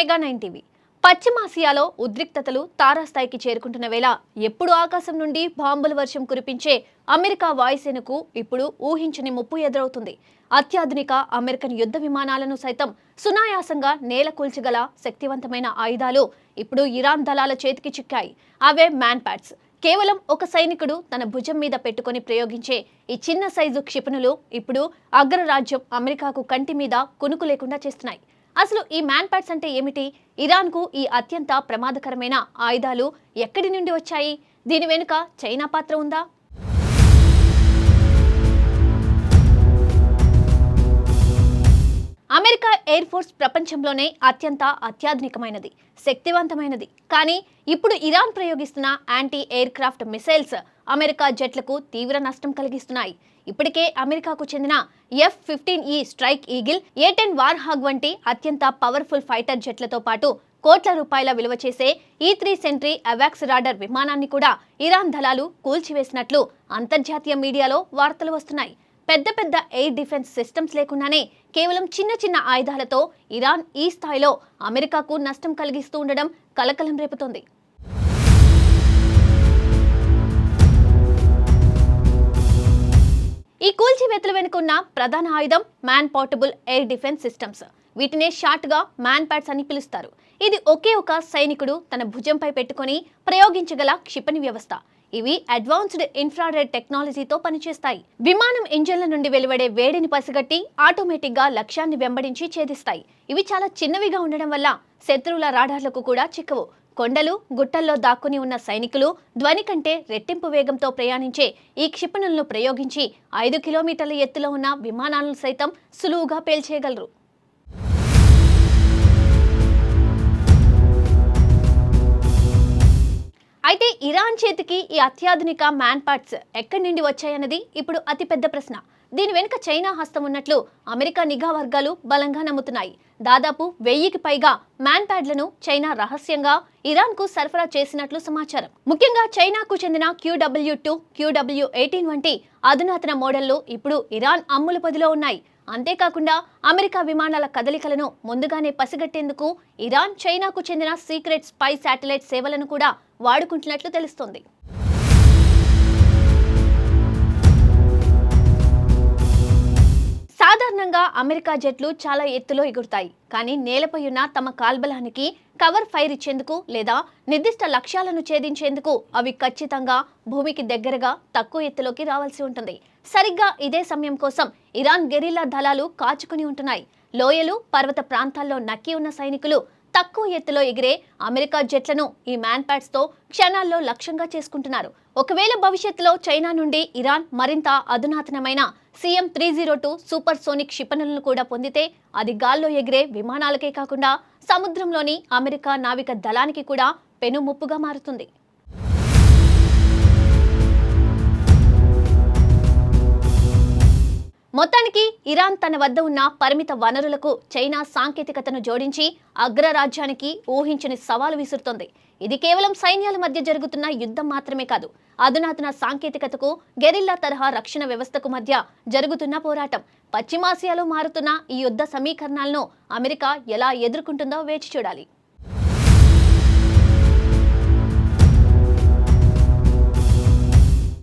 Mega 9 TV. పశ్చిమాసియాలో ఉద్రిక్తతలు తారాస్థాయికి చేరుకుంటున్న వేళ ఎప్పుడు ఆకాశం నుండి బాంబుల వర్షం కురిపించే అమెరికా వాయుసేనకు ఇప్పుడు ఊహించని ముప్పు ఎదురవుతుంది. అత్యాధునిక అమెరికన్ యుద్ధ విమానాలను సైతం సునాయాసంగా నేలకూల్చగల శక్తివంతమైన ఆయుధాలు ఇప్పుడు ఇరాన్ దళాల చేతికి చిక్కాయి. అవే మ్యాన్ ప్యాడ్స్. కేవలం ఒక సైనికుడు తన భుజం మీద పెట్టుకొని ప్రయోగించే ఈ చిన్న సైజు క్షిపణులు ఇప్పుడు అగ్రరాజ్యం అమెరికాకు కంటి మీద కునుకు లేకుండా చేస్తున్నాయి. అసలు ఈ మ్యాన్ ప్యాడ్స్ అంటే ఏమిటి? ఇరాన్కు ఈ అత్యంత ప్రమాదకరమైన ఆయుధాలు ఎక్కడి నుండి వచ్చాయి? దీని వెనుక చైనా పాత్ర ఉందా? అమెరికా ఎయిర్ ఫోర్స్ ప్రపంచంలోనే అత్యంత అత్యాధునికమైనది, శక్తివంతమైనది. కానీ ఇప్పుడు ఇరాన్ ప్రయోగిస్తున్న anti aircraft missiles America జెట్లకు తీవ్ర నష్టం కలిగిస్తున్నాయి. ఇప్పటికే అమెరికాకు చెందిన F-15E స్ట్రైక్ ఈగిల్, A-10 వార్హాగ్ వంటి అత్యంత పవర్ఫుల్ ఫైటర్ జెట్లతో పాటు కోట్ల రూపాయల విలువ చేసే E-3 సెంట్రీ అవాక్స్ రాడర్ విమానాన్ని కూడా ఇరాన్ దళాలు కూల్చివేసినట్లు అంతర్జాతీయ మీడియాలో వార్తలు వస్తున్నాయి. పెద్ద పెద్ద ఎయిర్ డిఫెన్స్ సిస్టమ్స్ లేకుండానే కేవలం చిన్న చిన్న ఆయుధాలతో ఇరాన్ ఈ స్థాయిలో అమెరికాకు నష్టం కలిగిస్తూ ఉండడం కలకలం రేపుతోంది. ఈ కూల్చివేతల వెనుకున్న ప్రధాన ఆయుధం man portable air defence systems. వీటినే షార్ట్ గా మ్యాన్ ప్యాడ్స్ అని పిలుస్తారు. ఇది ఒకే ఒక సైనికుడు తన భుజంపై పెట్టుకొని ప్రయోగించగల క్షిపణి వ్యవస్థ. ఇవి అడ్వాన్స్డ్ ఇన్ఫ్రారెడ్ టెక్నాలజీతో పనిచేస్తాయి. విమానం ఇంజన్ల నుండి వెలువడే వేడిని పసిగట్టి ఆటోమేటిక్ గా లక్ష్యాన్ని వెంబడించి ఛేదిస్తాయి. ఇవి చాలా చిన్నవిగా ఉండడం వల్ల శత్రువుల రాడార్లకు కూడా చిక్కవు. కొండలు, గుట్టల్లో దాక్కుని ఉన్న సైనికులు ధ్వని కంటే రెట్టింపు వేగంతో ప్రయాణించే ఈ క్షిపణులను ప్రయోగించి 5 కిలోమీటర్ల ఎత్తులో ఉన్న విమానాలను సైతం సులువుగా పేల్చేయగలరు. అయితే ఇరాన్ చేతికి ఈ అత్యాధునిక మ్యాన్ ప్యాడ్స్ ఎక్కడి నుండి వచ్చాయన్నది ఇప్పుడు అతిపెద్ద ప్రశ్న. దీని వెనుక చైనా హస్తం ఉన్నట్లు అమెరికా నిఘా వర్గాలు బలంగా నమ్ముతున్నాయి. దాదాపు 1000కి పైగా మ్యాన్ ప్యాడ్లను చైనా రహస్యంగా ఇరాన్కు సరఫరా చేసినట్లు సమాచారం. ముఖ్యంగా చైనాకు చెందిన QW2, QW18 వంటి అధునాతన మోడళ్లు ఇప్పుడు ఇరాన్ అమ్ముల పొదిలో ఉన్నాయి. అంతేకాకుండా అమెరికా విమానాల కదలికలను ముందుగానే పసిగట్టేందుకు ఇరాన్ చైనాకు చెందిన సీక్రెట్ స్పై శాటిలైట్ సేవలను కూడా వాడుకుంటున్నట్లు తెలుస్తోంది. సాధారణంగా అమెరికా జెట్లు చాలా ఎత్తులో ఎగురుతాయి. కానీ నేలపై ఉన్న తమ కాల్బలానికి కవర్ ఫైర్ ఇచ్చేందుకు లేదా నిర్దిష్ట లక్ష్యాలను ఛేదించేందుకు అవి ఖచ్చితంగా భూమికి దగ్గరగా తక్కువ ఎత్తులోకి రావాల్సి ఉంటుంది. సరిగ్గా ఇదే సమయం కోసం ఇరాన్ గెరిల్లా దళాలు కాచుకుని ఉంటున్నాయి. లోయలు, పర్వత ప్రాంతాల్లో నక్కి ఉన్న సైనికులు తక్కువ ఎత్తులో ఎగిరే అమెరికా జెట్లను ఈ మ్యాన్ ప్యాడ్స్ తో క్షణాల్లో లక్ష్యంగా చేసుకుంటున్నారు. ఒకవేళ భవిష్యత్తులో చైనా నుండి ఇరాన్ మరింత అధునాతనమైన CM-302 సూపర్ సోనిక్ క్షిపణులను కూడా పొందితే అది గాల్లో ఎగిరే విమానాలకే కాకుండా సముద్రంలోని అమెరికా నావిక దళానికి కూడా పెను ముప్పుగా మారుతుంది. మొత్తానికి ఇరాన్ తన వద్ద ఉన్న పరిమిత వనరులకు చైనా సాంకేతికతను జోడించి అగ్రరాజ్యానికి ఊహించని సవాలు విసురుతోంది. ఇది కేవలం సైన్యాల మధ్య జరుగుతున్న యుద్ధం మాత్రమే కాదు, అధునాతన సాంకేతికతకు, గెరిల్లా తరహా రక్షణ వ్యవస్థకు మధ్య జరుగుతున్న పోరాటం. పశ్చిమాసియాలో మారుతున్న ఈ యుద్ధ సమీకరణాలను అమెరికా ఎలా ఎదుర్కొంటుందో వేచి చూడాలి.